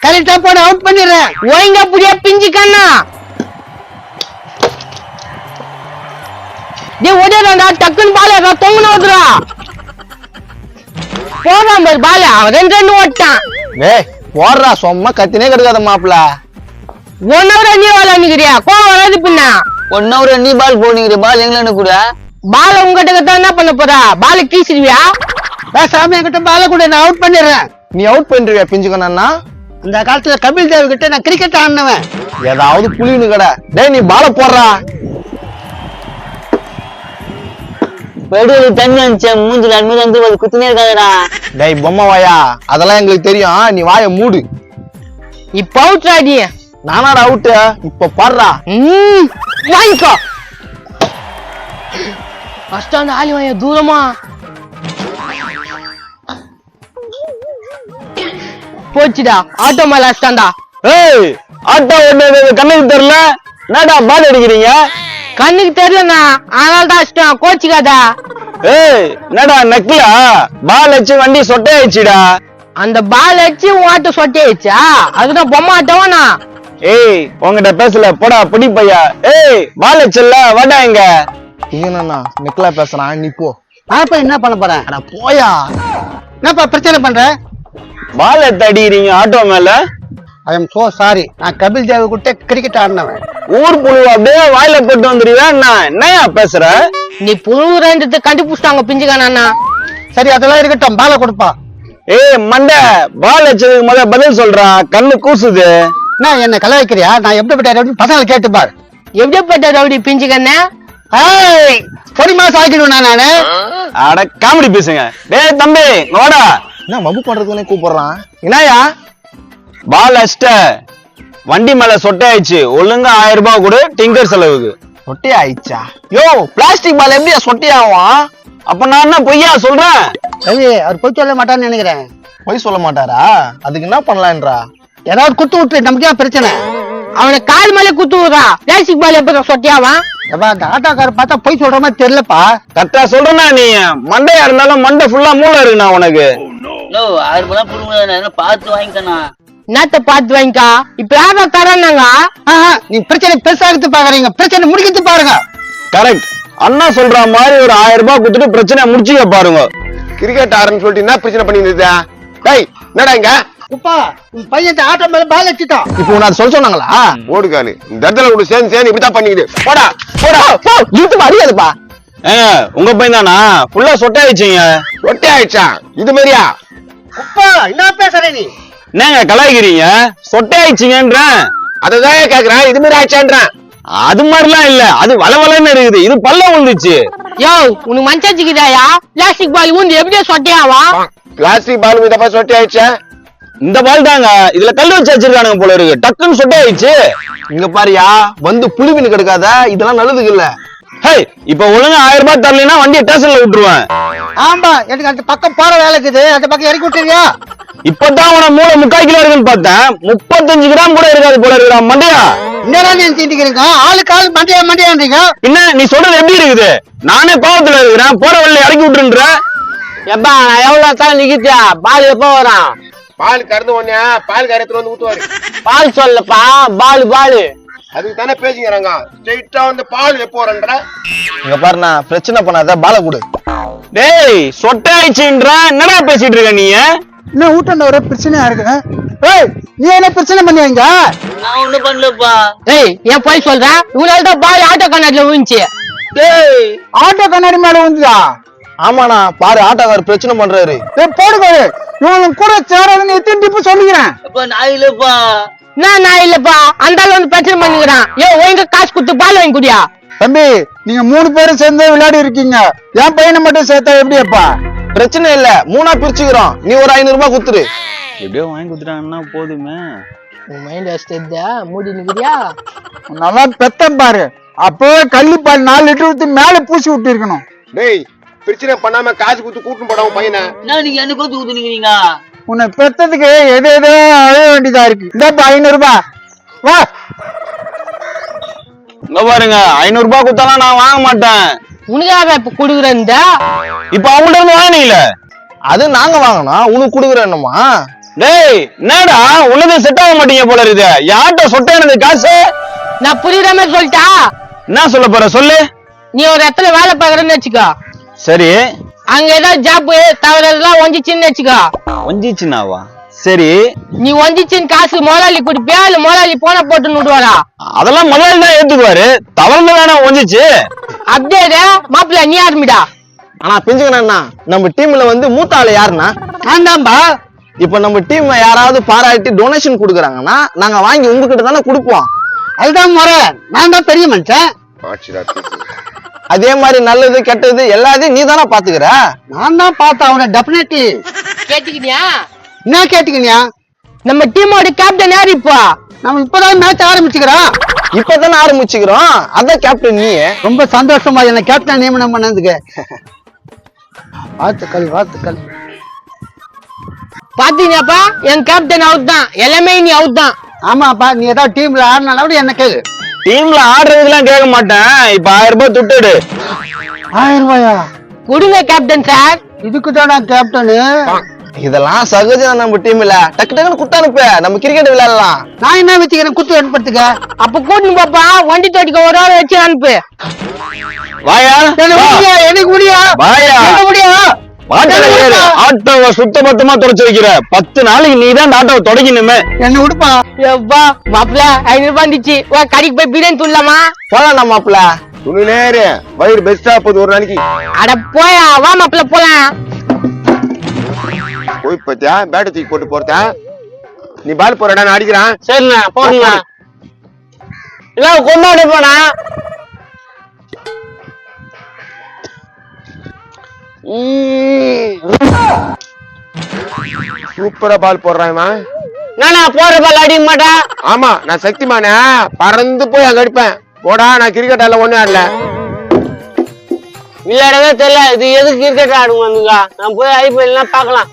கரெக்டா போட அவுட் பண்ணிடுறேன். ஒழுங்கா புடியா பிஞ்சு கண்ணா. டேய் ஓடிடா, டக்குன்னு பால் ஏதா தொங்குன ஓடுறா. போறான் பாரு பால், அவன் ரெண்டு ஓட்டான். டேய் போடுறா, சும்மா கத்தினே கிடக்காத மாப்பிள. 1 hour நீ விளையாண்டுக்கிறியா? கோவம் வராது பின்ன. 1 hour நீ பால் போனீங்க, பால் எங்கள கூட பால் உங்ககிட்ட தான் என்ன பண்ண போறா? பால் கீசிடுவியா? சாமி என்கிட்ட பால கூட நான் அவுட் பண்ணிடுறேன். நீ அவுட் பண்ணிருவியா பிஞ்சுக்கண்ணா? இந்த காலத்துல கபில் தேவ் கிட்ட நான் கிரிக்கெட் ஆடினவன். ஏதாவது புளின்னு கடை. டேய் நீ பால போடுறா. வெடியில தண்ணி வந்துச்சு, மூஞ்சில அன்மதி வந்து குத்தினே இருக்காதடா. டேய் பொம்மை வாயா, அதெல்லாம் எங்களுக்கு தெரியும், நீ வாய மூடு. இப்ப அவுட் ஆடி. நானாடா அவுட்டு, இப்ப பாடுறா. வாங்கிக்கோ. கஷ்டம் அந்த ஆளி வாங்க தூரமா போச்சுடா. ஆட்டோ மேல அஷ்டாண்டா. ஏய் ஆட்டோ ஓடுறது கண்ணுக்கு தெரியல, என்னடா பால் அடிக்கிறீங்க? கண்ணுக்கு தெரியலண்ணா, அதனால தான் அஷ்டம். கோச்சுக்காதா. ஏய் என்னடா நக்கலா? பால் வச்சு வண்டி சொட்டையாயிடுச்சுடா. அந்த பால் அடிச்சு உன் ஆட்டோ சொட்டியாச்சா? அதுதான் பொம்மை ஆட்டோவானா? ஏய் உங்ககிட்ட பேசல, போடா புடி பையா. ஏய் பால் வச்சல வாடா. இங்க என்னன்னா நெக்லா பேசுறான், நீ போ. அப்ப என்ன பண்ண போறேன்? அட போயா. என்னப்பா பிரச்சனை பண்ற? பால் எடுத்து அடிக்கிறீங்க ஆட்டோ மேல. I am so sorry. நான் கபில் தேவ் கிட்ட கிரிக்கெட் ஆடினவன். ஊர் புழுவ அப்படியே வாயில போட்டு வந்துருவியா? என்னையா பேசுற? நீ புழு ரெண்டு கண்டுபிடிச்சிட்டாங்க பிஞ்சுக்கானா. சரி அதெல்லாம் இருக்கட்டும், பால கொடுப்பா. ஏய் மண்டை, பால் வச்சதுக்கு முதல்ல பதில் சொல்றா, கண்ணு கூசுது. நான் என்ன கலை வைக்கிறியா? நான் எப்படிப்பட்ட பசங்களை கேட்டு பாரு. எப்படிப்பட்ட ரவுடி பிஞ்சுக்கண்ணே? ஏய் பொடி மாசம் ஆக்கிடுவேன் நானு. அட காமெடி பேசுங்க. டேய் தம்பி வாடா. என்ன மபு பண்றதுனே கூப்பிடுறான். என்னயா? பால் அஷ்ட வண்டி மேல சொட்டை ஆயிடுச்சு, ஒழுங்கா 1000 ரூபாய் கொடு டிங்கர் செலவுக்கு. சொட்டை ஆயிடுச்சா? யோ பிளாஸ்டிக் பால் எப்படியா சொட்டை ஆகும்? அப்ப நான் என்ன பொய்யா சொல்றேன்? ரவி அவர் போய் சொல்ல மாட்டான்னு நினைக்கிறேன். பொய் சொல்ல மாட்டாரா? அதுக்கு என்ன பண்ணலான்றா? ஏதாவது குத்து விட்டு நமக்கு ஏன் பிரச்சனை? அவனை கால் மேலே குத்து விடுறா. பிளாஸ்டிக் பால் எப்ப சொட்டியாவான்? அந்த ஆட்டோக்காரர் பார்த்தா போய் சொல்ற மாதிரி தெரியலப்பா. கரெக்டா சொல்றேன்னா நீ மண்டையா இருந்தாலும் மண்டை ஃபுல்லா மூளை இருக்குண்ணா உனக்கு. 1000 ரூபாய் புடுங்க, பார்த்து வாங்கிக்கண்ணா. என்னத்த பார்த்து வாங்கிக்கா? இப்ப யாரா தரானாங்க? நீ பிரச்சனை பெருசாகிறது பாக்குறீங்க, பிரச்சனை முடிக்கிறது பாருங்க. கரெக்ட். அண்ணா சொல்ற மாதிரி ஒரு 1000 ரூபாய் கொடுத்துட்டு பிரச்சனை முடிச்சுக்க பாருங்க. கிரிக்கெட் ஆடுறேன்னு சொல்லிட்டு என்ன பிரச்சனை பண்ணிருந்தா? டேய் என்னடா இங்க? உப்பா உன் பையன் ஆட்டோ மேல பால் வச்சுட்டான். இப்போ உனக்கு சொல்ல சொன்னாங்களா? ஓடுகாலு இந்த இடத்துல கூட சேர்ந்து இப்படிதான் பண்ணிக்கிது. போடா போடா போ, இழுத்து அறியாதுப்பா. உங்க பையன் தானா? ஃபுல்லா சொட்டை ஆயிடுச்சுங்க. ரொட்டே ஆயிடுச்சா? இது மாதிரியா? உப்பா என்ன பேசுற நீ? என்னங்க கலாய்க்கிறீங்க? சொட்டை ஆயிடுச்சுங்கன்றேன். அததான் கேக்குறேன், இது மாதிரி ஆயிடுச்சான்றேன். அது மாதிரிலாம் இல்ல, அது வளவலன்னு இருக்குது, இது பல்ல விழுந்துச்சு. யோ உனக்கு மனசாச்சுக்குதாயா? பிளாஸ்டிக் பால் ஊந்து எப்படியா சொட்டையாவா? பிளாஸ்டிக் பால் இதப்பா சொட்டே ஆயிடுச்சா? இந்த பால் தாங்க, இதுல கல் வச்சு வச்சிருக்கானுங்க போல இருக்கு, டக்குன்னு சொட்டை ஆயிடுச்சு. இங்க பாரியா, வந்து புளிவின்னு கிடக்காத, இதெல்லாம் நல்லதுக்கு இல்ல. ஹே இப்ப ஒழுங்கா 1000 ரூபாய் தரலைன்னா வண்டியை ஸ்டேஷன்ல விட்டுருவேன். ஆமா எனக்கு அந்த பக்கம் போற வேலை இருக்குது, அந்த பக்கம் இறக்கி விட்டுறியா? இப்பதான் உன மூளை 3/4 கிலோ இருக்குன்னு பார்த்தேன், 35 கிராம் கூட இருக்காது போல இருக்கிறா மண்டையா. என்னடா நினைச்சிட்டு ஆளுக்கு ஆளு மண்டையா மண்டையான்றீங்க? என்ன நீ சொல்றது எப்படி இருக்குது? நானே பாவத்துல இருக்கிறேன், போற வழியில இறக்கி விட்டுருன்ற. எப்பா நான் எவ்வளவு தான் நிக்கிட்டியா? பால் எப்ப வரான்? பால் கறந்து உடனே பால் கரையத்துல வந்து ஊத்துவாரு. பால் சொல்லப்பா, பால் பால். அதுக்கு தானே பேசிக்கிறாங்க. ஸ்ட்ரெயிட்டா வந்து பால் எப்போ வரன்ற? இங்க பாருண்ணா, பிரச்சனை பண்ணாத, பால கொடு. டேய் சொட்டை ஆயிடுச்சுன்ற, என்னடா பேசிட்டு இருக்க நீ? என்ன ஊட்டாண்ட ஒரு பிரச்சனையா இருக்கு? ஏய் நீ என்ன பிரச்சனை பண்ணுவீங்க? நான் ஒண்ணும் பண்ணலப்பா. ஏய் ஏன் போய் சொல்ற? இவனால தான் பால் ஆட்டோ கண்ணாடில விழுந்துச்சு. ஏய் ஆட்டோ கண்ணாடி மேல வந்துதா? ஆமாண்ணா, பாரு ஆட்டோக்காரர் பிரச்சனை பண்றாரு. போடுங்க, இவன் கூட சேராதுன்னு எத்தனை டிப்பு சொல்லிக்கிறேன். அப்ப நான் இல்லப்பா. நான் இல்லப்பா, அந்த ஆள் வந்து பிரச்சனை பண்ணிக்கிறான். ஏ ஒழுங்கா காசு கொடுத்து பால் வாங்கி குடியா. தம்பி நீங்க 3 பேரும் சேர்ந்து விளையாடி இருக்கீங்க, என் பையனை மட்டும் சேர்த்தா எப்படியப்பா? பிரச்சனை இல்ல, 3ஆ பிரிச்சுக்கிறோம், நீ ஒரு 500 ரூபாய் குத்துரு. எப்படியோ வாங்கி குடுத்துட்டாங்கன்னா போதுமே. உன் மைண்ட் வச்சுட்டா மூடி நிக்கிறியா? நல்லா பெத்தம் பாரு, அப்பவே கள்ளிப்பால் 4 லிட்டர் ஊத்தி மேல பூசி விட்டு இருக்கணும். டேய் பிரச்சனை பண்ணாம காசு குத்து கூட்டு போடாம பையனை. என்ன நீங்க என்ன கொடுத்து ஊத்துனீங்க? உன்னை பெத்ததுக்கு எது எதோ அழ வேண்டியதா இருக்கு. இந்தப்பா 500 ரூபாய் வா. இங்க பாருங்க, 500 ரூபாய் குத்தாலாம் நான் வாங்க மாட்டேன். உனக்காக இப்ப குடுக்குறேன். இப்ப அவங்கள்ட்ட இருந்து வாங்கினீங்கள, அது நாங்க வாங்கணும், உனக்கு குடுக்குறேன்னுமா? டேய் என்னடா உள்ளது செட் ஆக மாட்டீங்க போல இருக்குது. யார்கிட்ட சொட்டையானது காசு? நான் புரியுற மாதிரி சொல்லிட்டா? என்ன சொல்ல போற சொல்லு. நீ ஒரு இடத்துல வேலை பாக்குறன்னு வச்சுக்கோ. சரி. அங்க ஏதாவது ஜாப் தவறதெல்லாம் ஒஞ்சிச்சுன்னு வச்சுக்கோ. ஒஞ்சிச்சுனாவா? சரி. நீ ஒஞ்சிச்சுன்னு காசு முதலாளி குடிப்பியா இல்ல முதலாளி போன போட்டுன்னு விடுவாரா? அதெல்லாம் முதலாளி தான் ஏத்துக்குவாரு. தவறுல வேணா ஒஞ்சிச்சு. அப்படியே மாப்பிள்ள நீ ஆரம்பிடா. ஆனா பிஞ்சுக்கண்ணா, நம்ம டீம்ல வந்து மூத்த ஆளு யாருன்னா? நான் தான்பா. இப்ப நம்ம டீம் யாராவது பாராட்டி டொனேஷன் கொடுக்குறாங்கன்னா நாங்க வாங்கி உங்ககிட்ட தானே கொடுப்போம். அதுதான் முறை. நான் தான் பெரிய மனுஷன். அதே மாதிரி நல்லது கெட்டது எல்லாத்தையும் நீ தானே பாத்துக்கிற. நான் தான் பார்த்தேன் அவனை. டெபினெட்லி. கேட்டுக்கினியா? என்ன கேட்டுக்கினியா? நம்ம டீமோட கேப்டன் யாரு இப்போ? நம்ம இப்பதான் மேட்ச் ஆரம்பிச்சுக்கிறோம். இப்பதானே ஆரம்பிச்சுக்கிறோம். அதான் கேப்டன் நீ. ரொம்ப சந்தோஷமா என்ன கேப்டன் நியமனம் பண்ணதுக்கு. வாழ்த்துக்கள். பாத்தீங்கப்பா, என் கேப்டன் அவுட் தான். எல்லாமே நீ அவுட் தான். ஆமாப்பா, நீ ஏதாவது டீம்ல ஆடினாலும் என்ன கேளு. டீம்ல ஆடுறதுக்கெல்லாம் கேட்க மாட்டேன். இப்ப 1000 ரூபாய் துட்டுடு. 1000 ரூபாயா? கொடுங்க கேப்டன் சார். இதுக்கு தான் கேப்டனு. இதெல்லாம் சகஜம் நம்ம டீம்ல. டக்கு டக்குன்னு குத்து அனுப்பு, நம்ம கிரிக்கெட் விளையாடலாம். நான் என்ன வச்சுக்கிறேன் குத்து அனுப்புறதுக்க? அப்ப கூட்டின்னு பாப்பா, வண்டி தோட்டிக்க ஒரு ஆள் வச்சு அனுப்பு. வாயா எனக்கு முடியா? வாயா முடியா? ஆட்டோவை சுத்த பத்தமா தொடச்சு வைக்கிற. 10 நாளைக்கு நீ தான் ஆட்டோவை தொடக்கணுமே. என்ன விடுப்பா. எப்பா மாப்பிள்ள 500 ரூபாய் இருந்துச்சு. கடைக்கு போய் பிரியாணி துள்ளலாமா? போலாம் நம்ம மாப்பிள்ள. துணி நேரு வயிறு பெஸ்டா போகுது ஒரு நாளைக்கு. அட போயா, வா மாப்பிள்ள போலாம். போய் பத்தியா பேட்டை தூக்கி போட்டு போறதா? நீ பால் போறடா, நான் அடிக்கிறான். சரிண்ணா போடுண்ணா. இல்ல கொண்டாடி போனா. சூப்பரா பால் போடுறான். நானா போற பால் அடிக்க மாட்டேன். ஆமா, நான் சக்திமானே பறந்து போய் அங்க அடிப்பேன். போடா, நான் கிரிக்கெட் ஆடல ஒண்ணு ஆடல. விளையாடவே தெரியல. இது எதுக்கு கிரிக்கெட் ஆடுங்க வந்துங்க? நான் போய் ஐபிஎல்லாம் பாக்கலாம்.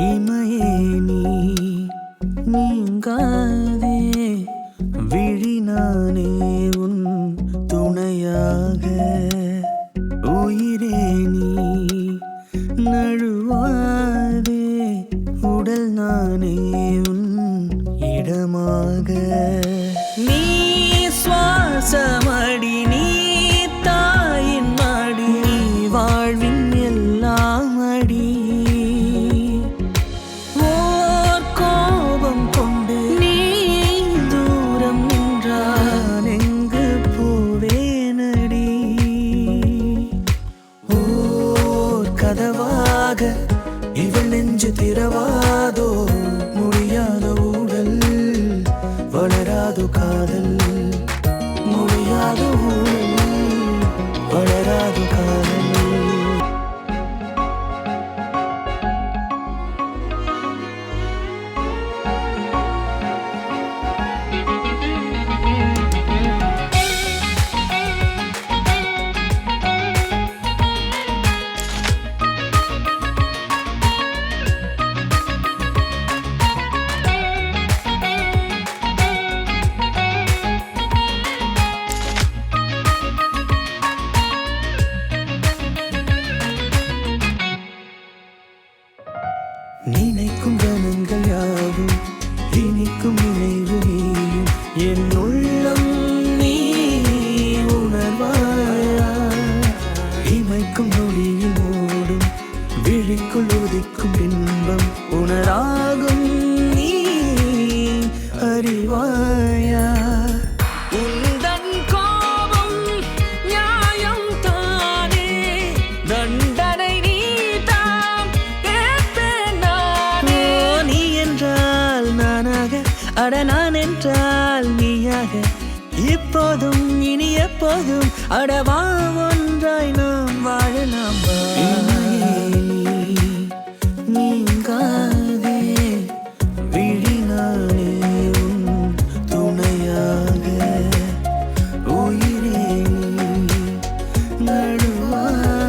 இமையே நீங்காதே விழி நானே உன் துணையாக உயிரே நீ நழுவாதே உடல் நானே உன் இடமாக நீ சுவாசமடி நீ தாயின் மடி நீ வாழ்வின் எல்லாம் அடி இவள் நெஞ்சு திரவாதோ முடியாத ஊடல் வளராதோ காதல் முடியாத ஊடல் வளராதோ காதல் நினைக்கும் கணங்கள் யாவும் இனிக்கும் நினைவு நீயும் என் உள்ளம் நீ உணர்வாயா இமைக்கும் நொடியில் ஓடும் விழிக்குள் உதிக்கும் இன்பம் உணராகும் நீ அறிவாயா உந்தன் கோபம் நியாயம் தானே தண்டனை நீ அட நான் என்றால் நீயாக இப்போதும் இனி எப்போதும் அடவா ஒன்றாய் நாம் வாழலாம். நீங்காதே விழி நானே உன் துணையாக உயிரே தொடுவாய்